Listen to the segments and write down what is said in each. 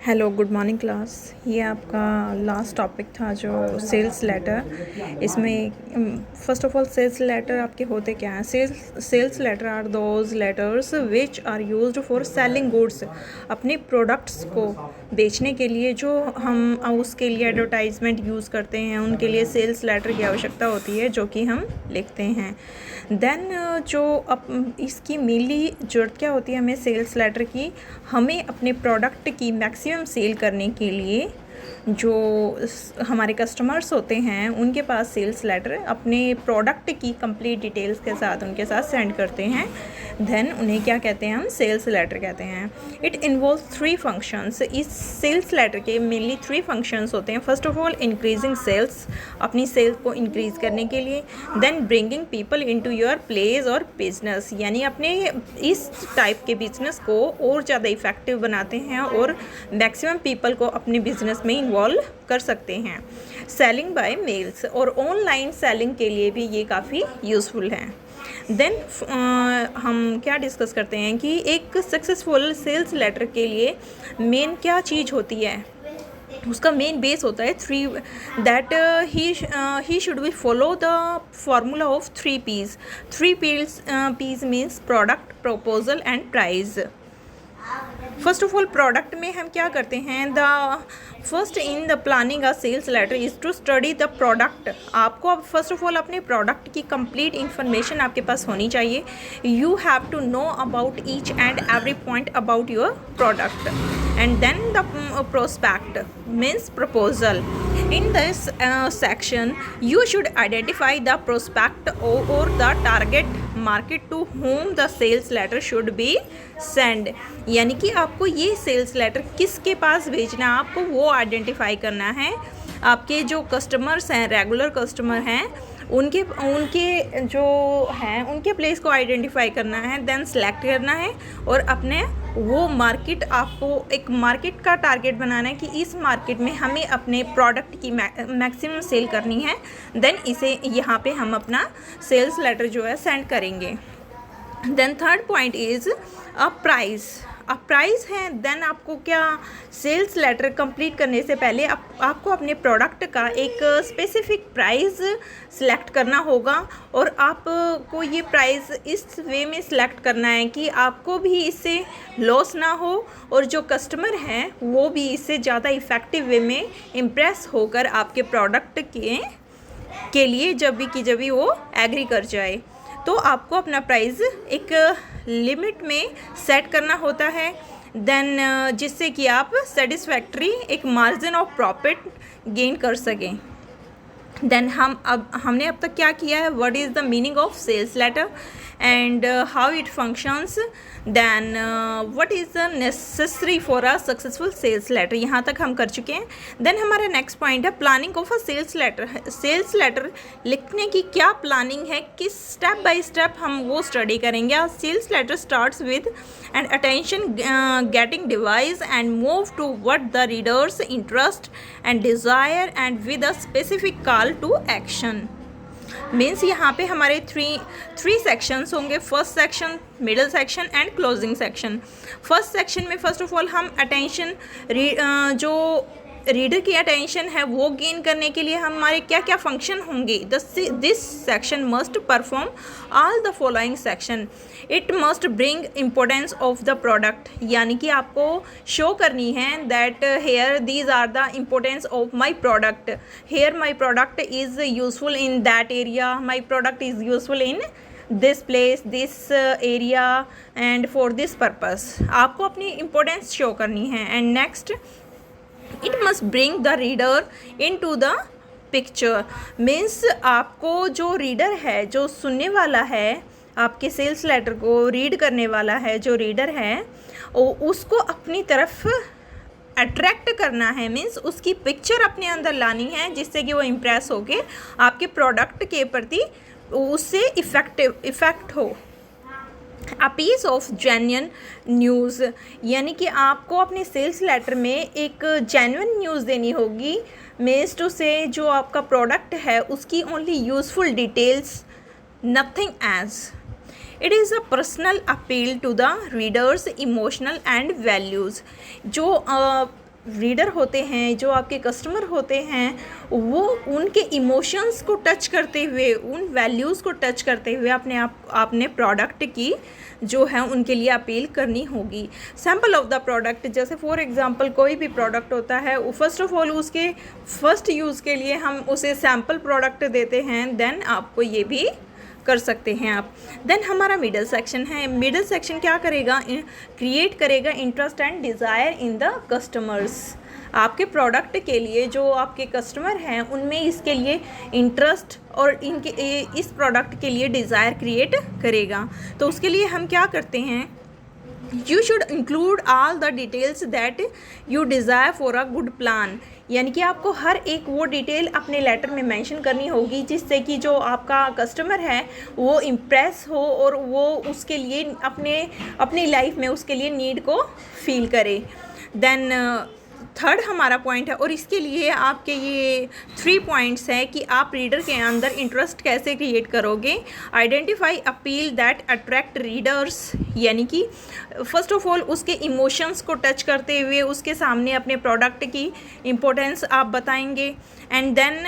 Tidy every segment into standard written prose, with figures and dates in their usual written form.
Hello good morning class. ये आपका last topic था जो सेल्स लेटर। इसमें first of all sales letter आपके होते क्या हैं? Sales letter are those letters which are used for selling goods. अपने प्रोडक्ट्स को बेचने के लिए जो हम उसके लिए एडवर्टाइजमेंट यूज़ करते हैं, उनके लिए सेल्स लेटर की आवश्यकता होती है जो कि हम लिखते हैं। देन जो इसकी मेनली ज़रूरत क्या होती है हमें सेल्स लेटर की? हमें अपने प्रोडक्ट की मैक्सिमम सेल करने के लिए जो हमारे कस्टमर्स होते हैं उनके पास सेल्स लेटर अपने प्रोडक्ट की कंप्लीट डिटेल्स के साथ उनके साथ सेंड करते हैं। देन उन्हें क्या कहते हैं? हम सेल्स लेटर कहते हैं। It involve 3 functions. इस सेल्स लेटर के मेनली 3 फंक्शंस होते हैं। First of all increasing sales, अपनी सेल्स को इंक्रीज़ करने के लिए। Then bringing people into your place और बिजनेस, यानी अपने इस टाइप के बिजनेस को और ज़्यादा इफ़ेक्टिव बनाते हैं और मैक्सिमम पीपल को अपने बिजनेस में इन्वॉल्व कर सकते हैं। सेलिंग बाय मेल्स, और ऑनलाइन सेलिंग के लिए भी ये काफ़ी यूज़फुल है। देन हम क्या डिस्कस करते हैं कि एक सक्सेसफुल सेल्स लेटर के लिए मेन क्या चीज़ होती है? उसका मेन बेस होता है 3 that he should be follow the formula of 3 P's। 3 P's means product, proposal and price. First of all product में हम क्या करते हैं? The first in the planning a sales letter is to study the product. आपको अब first of all अपने product की complete information आपके पास होनी चाहिए। You have to know about each and every point about your product. And then the prospect means proposal. In this section, you should identify the prospect or the target market to whom the sales letter should be sent। यानी कि आपको ये sales letter किसके पास भेजना है, आपको वो identify करना है। आपके जो कस्टमर्स हैं, रेगुलर कस्टमर हैं, उनके जो हैं उनके प्लेस को आइडेंटिफाई करना है। देन सेलेक्ट करना है और अपने वो मार्केट, आपको एक मार्केट का टारगेट बनाना है कि इस मार्केट में हमें अपने प्रोडक्ट की मैक्सिमम सेल करनी है। देन इसे यहाँ पे हम अपना सेल्स लेटर जो है सेंड करेंगे। Then third point is a price. अब प्राइस है। देन आपको क्या सेल्स लेटर कंप्लीट करने से पहले आपको अपने प्रोडक्ट का एक स्पेसिफिक प्राइस सिलेक्ट करना होगा और आपको ये प्राइस इस वे में सिलेक्ट करना है कि आपको भी इससे लॉस ना हो और जो कस्टमर हैं वो भी इससे ज़्यादा इफ़ेक्टिव वे में इम्प्रेस होकर आपके प्रोडक्ट के लिए जब भी वो एग्री कर जाए। तो आपको अपना प्राइस एक लिमिट में सेट करना होता है। देन जिससे कि आप सेटिस्फैक्ट्री एक मार्जिन ऑफ प्रॉफिट गेन कर सकें। देन हमने अब तक क्या किया है? What is the meaning of sales letter and how it functions. Then what is the necessary for a successful sales letter, यहाँ तक हम कर चुके हैं। देन हमारा नेक्स्ट पॉइंट है planning of a sales letter. Sales letter लिखने की क्या प्लानिंग है, किस स्टेप बाय स्टेप हम वो स्टडी करेंगे। Sales letter starts with and attention getting device and move to what the readers interest and desire and with a specific call to action. Means यहाँ पे हमारे थ्री सेक्शंस होंगे। First section, middle section and closing section. First section में first of all हम attention, जो reader की attention है वो गेन करने के लिए हमारे क्या क्या फंक्शन होंगे। This section must perform all the following section. It must bring importance of the product, यानी कि आपको शो करनी है that here these are the importance of my product. Here my product is useful in that area, my product is useful in this place, this area and for this purpose. आपको अपनी importance show करनी है। And next, it must bring the reader in to the picture. Means आपको जो reader है, जो सुनने वाला है, आपके सेल्स लेटर को रीड करने वाला है, जो रीडर है उसको अपनी तरफ अट्रैक्ट करना है। मीन्स उसकी पिक्चर अपने अंदर लानी है जिससे कि वो इम्प्रेस होके आपके प्रोडक्ट के प्रति उससे इफ़ेक्ट हो। A piece of genuine news, यानी कि आपको अपने सेल्स लेटर में एक जेन्युइन न्यूज़ देनी होगी। मीन्स टू से जो आपका प्रोडक्ट है उसकी only useful details, nothing else. It is a personal appeal to the readers emotional and values. जो रीडर होते हैं, जो आपके कस्टमर होते हैं, वो उनके इमोशंस को टच करते हुए, उन वैल्यूज़ को टच करते हुए आपने प्रोडक्ट की जो है उनके लिए अपील करनी होगी। सैम्पल ऑफ द प्रोडक्ट, जैसे फॉर एग्जांपल कोई भी प्रोडक्ट होता है, फर्स्ट ऑफ ऑल उसके फर्स्ट यूज़ के लिए हम उसे सैम्पल प्रोडक्ट देते हैं, देन आपको ये भी कर सकते हैं आप। देन हमारा मिडल सेक्शन है। मिडल सेक्शन क्या करेगा? क्रिएट करेगा interest and desire in the customers. आपके प्रोडक्ट के लिए जो आपके कस्टमर हैं उनमें इसके लिए इंटरेस्ट और इनके इस प्रोडक्ट के लिए डिज़ायर क्रिएट करेगा। तो उसके लिए हम क्या करते हैं? You should include all the details that you desire for a good plan। यानी कि आपको हर एक वो डिटेल अपने लेटर में मेंशन करनी होगी जिससे कि जो आपका कस्टमर है वो इम्प्रेस हो और वो उसके लिए अपनी लाइफ में उसके लिए नीड को फील करे। देन थर्ड हमारा पॉइंट है, और इसके लिए आपके ये 3 पॉइंट्स हैं कि आप रीडर के अंदर इंटरेस्ट कैसे क्रिएट करोगे। Identify appeal that attract readers, यानी कि फर्स्ट ऑफ ऑल उसके इमोशंस को टच करते हुए उसके सामने अपने प्रोडक्ट की इम्पोर्टेंस आप बताएंगे। एंड देन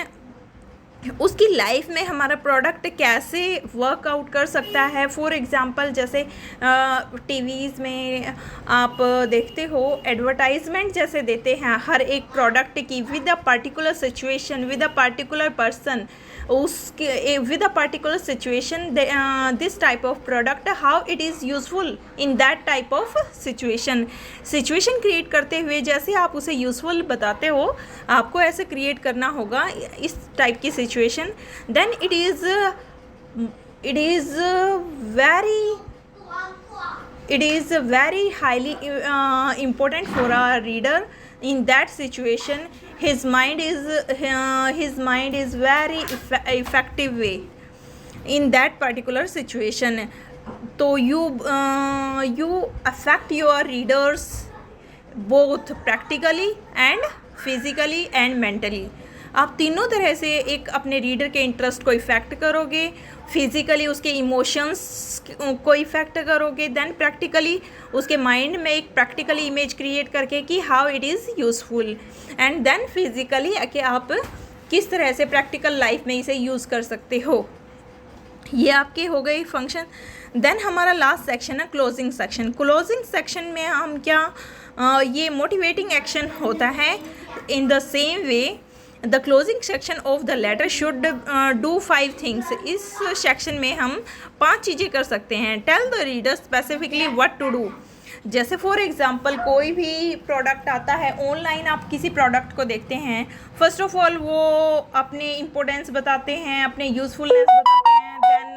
उसकी लाइफ में हमारा प्रोडक्ट कैसे वर्कआउट कर सकता है। फॉर एग्ज़ाम्पल जैसे टीवीज़ में आप देखते हो एडवर्टाइजमेंट जैसे देते हैं हर एक प्रोडक्ट की with a particular situation, with a particular person, उसके with a particular situation, this type of product how it is useful in that type of situation create करते हुए जैसे आप उसे यूज़फुल बताते हो, आपको ऐसे क्रिएट करना होगा इस टाइप की situation. Then it is very highly important for a reader in that situation। his mind is very effective way in that particular situation। तो you affect your readers both practically and physically and mentally। आप तीनों तरह से एक अपने reader के interest को effect करोगे, फिज़िकली उसके इमोशंस को इफ़ेक्ट करोगे, देन प्रैक्टिकली उसके माइंड में एक प्रैक्टिकली इमेज क्रिएट करके कि how it is useful, and then physically कि आप किस तरह से प्रैक्टिकल लाइफ में इसे यूज़ कर सकते हो। ये आपके हो गए फंक्शन। देन हमारा लास्ट सेक्शन है क्लोजिंग सेक्शन। क्लोजिंग सेक्शन में हम क्या ये मोटिवेटिंग एक्शन होता है। In the same way the closing section of the letter should do 5 things. इस सेक्शन में हम 5 चीज़ें कर सकते हैं। Tell the reader specifically what to do. जैसे फॉर एग्जांपल कोई भी प्रोडक्ट आता है ऑनलाइन, आप किसी प्रोडक्ट को देखते हैं, फर्स्ट ऑफ ऑल वो अपने इम्पोर्टेंस बताते हैं, अपने यूज़फुलनेस बताते हैं, देन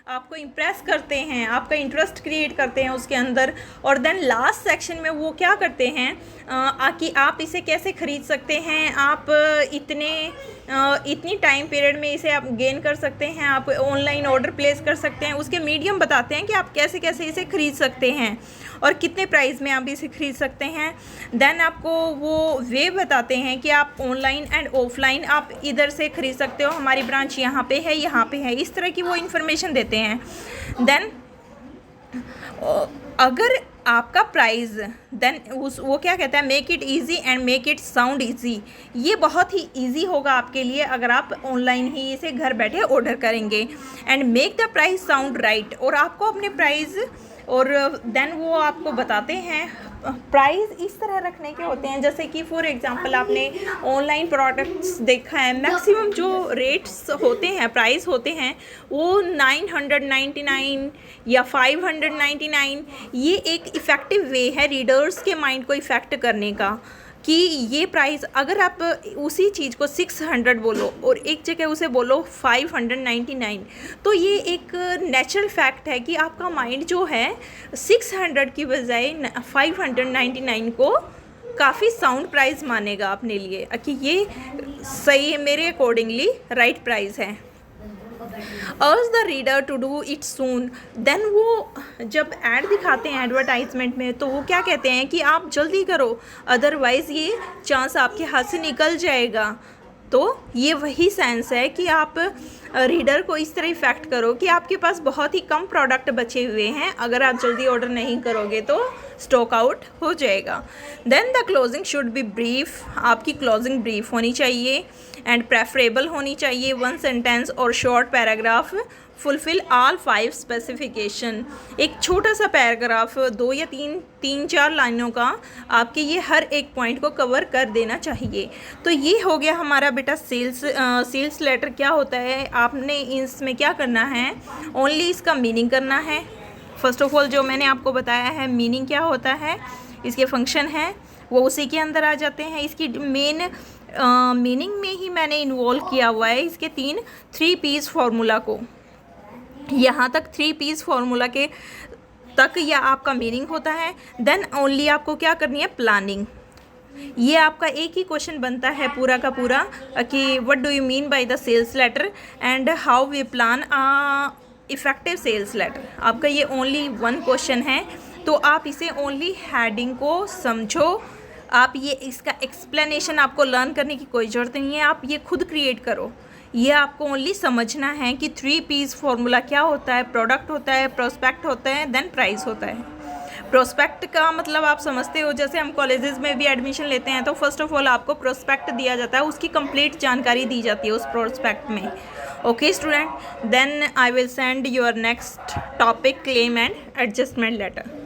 आपको इम्प्रेस करते हैं, आपका इंटरेस्ट क्रिएट करते हैं उसके अंदर, और देन लास्ट सेक्शन में वो क्या करते हैं कि आप इसे कैसे ख़रीद सकते हैं, आप इतनी टाइम पीरियड में इसे आप गेन कर सकते हैं, आप ऑनलाइन ऑर्डर प्लेस कर सकते हैं, उसके मीडियम बताते हैं कि आप कैसे कैसे इसे ख़रीद सकते हैं और कितने प्राइस में आप इसे ख़रीद सकते हैं। देन आपको वो वे बताते हैं कि आप ऑनलाइन एंड ऑफलाइन आप इधर से ख़रीद सकते हो, हमारी ब्रांच यहाँ पे है, यहाँ पे है, इस तरह की वो इन्फॉर्मेशन देते हैं। देन अगर आपका प्राइस, देन वो क्या कहता है, make it easy and make it sound easy. ये बहुत ही ईजी होगा आपके लिए अगर आप ऑनलाइन ही इसे घर बैठे ऑर्डर करेंगे। And make the price sound right, और आपको अपने प्राइस, और देन वो आपको बताते हैं प्राइस इस तरह रखने के होते हैं जैसे कि फॉर एग्जांपल आपने ऑनलाइन प्रोडक्ट्स देखा है, मैक्सिमम जो रेट्स होते हैं, प्राइस होते हैं, वो 999 या 599। ये एक इफ़ेक्टिव वे है रीडर्स के माइंड को इफ़ेक्ट करने का कि ये प्राइस, अगर आप उसी चीज़ को 600 बोलो और एक जगह उसे बोलो 599, तो ये एक नेचुरल फैक्ट है कि आपका माइंड जो है 600 की बजाय 599 को काफ़ी साउंड प्राइस मानेगा अपने लिए कि ये सही है, मेरे अकॉर्डिंगली राइट प्राइस है। Urge the reader to do it soon. Then वो जब ऐड दिखाते हैं एडवर्टाइजमेंट में, तो वो क्या कहते हैं कि आप जल्दी करो, अदरवाइज़ ये चांस आपके हाथ से निकल जाएगा। तो ये वही सेंस है कि आप रीडर को इस तरह इफेक्ट करो कि आपके पास बहुत ही कम प्रोडक्ट बचे हुए हैं, अगर आप जल्दी ऑर्डर नहीं करोगे तो स्टॉक आउट हो जाएगा। Then the closing should be brief, आपकी क्लोजिंग ब्रीफ होनी चाहिए एंड प्रेफरेबल होनी चाहिए। 1 सेंटेंस और short paragraph fulfil all 5 specification. एक छोटा सा पैराग्राफ 2 या 3-4 लाइनों का आपके ये हर एक पॉइंट को कवर कर देना चाहिए। तो ये हो गया हमारा बेटा सेल्स लेटर क्या होता है। आपने इसमें क्या करना है, ओनली इसका मीनिंग करना है। फर्स्ट ऑफ ऑल जो मैंने आपको बताया है मीनिंग क्या होता है, इसके फंक्शन हैं वो उसी के अंदर आ जाते हैं। इसकी मेन मीनिंग में ही मैंने इन्वॉल्व किया हुआ है इसके 3 पीस फार्मूला को। यहाँ तक 3 पीस फार्मूला के तक यह आपका मीनिंग होता है। देन ओनली आपको क्या करनी है, प्लानिंग। ये आपका एक ही क्वेश्चन बनता है पूरा का पूरा कि what do you mean by the sales letter and how we plan effective sales letter. आपका ये ओनली 1 क्वेश्चन है। तो आप इसे ओनली हेडिंग को समझो, आप ये इसका एक्सप्लेनेशन आपको लर्न करने की कोई ज़रूरत नहीं है, आप ये खुद क्रिएट करो। ये आपको ओनली समझना है कि 3 पीस फार्मूला क्या होता है। प्रोडक्ट होता है, प्रोस्पेक्ट होता है, देन प्राइस होता है। प्रोस्पेक्ट का मतलब आप समझते हो, जैसे हम कॉलेजेस में भी एडमिशन लेते हैं तो फर्स्ट ऑफ ऑल आपको प्रोस्पेक्ट दिया जाता है, उसकी कंप्लीट जानकारी दी जाती है उस प्रोस्पेक्ट में। Okay student, then I will send your next topic claim and adjustment letter.